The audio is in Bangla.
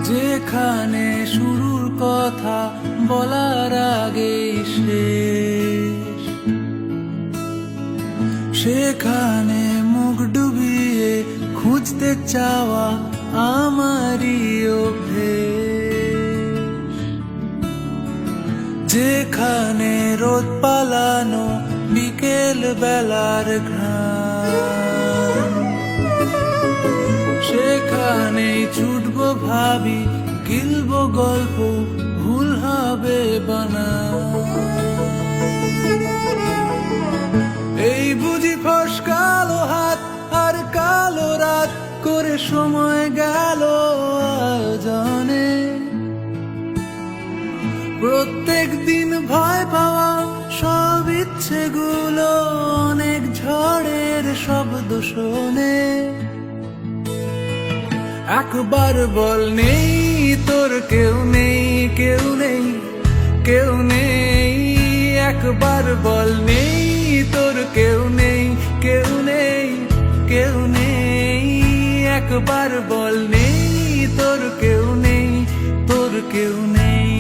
যেখানে শুরুর কথা বলার আগে শেষ, সেখানে মুখ ডুবিয়ে খুঁজতে চাওয়া আমারই অভ্যেস। যেখানে রোদ পালানো বিকেল বেলার ঘ্রাণ, সেখানেই ছুটবো ভাবি, গিলবো গল্প, ভুল হবে বানান। এই বুঝি ফসকালো হাত আর কালো রাত করে সময় গেল আয়োজনে। প্রত্যেক দিন ভয় পাওয়া সব ইচ্ছেগুলো অনেক ঝড়ের শব্দ শোনে। একবার বল নেই তোর কেউ নেই, কেউ নেই, কেউ নেই। একবার বল নেই তোর কেউ নেই, কেউ নেই, কেউ নেই। একবার বল নেই তোর কেউ নেই, তোর কেউ নেই।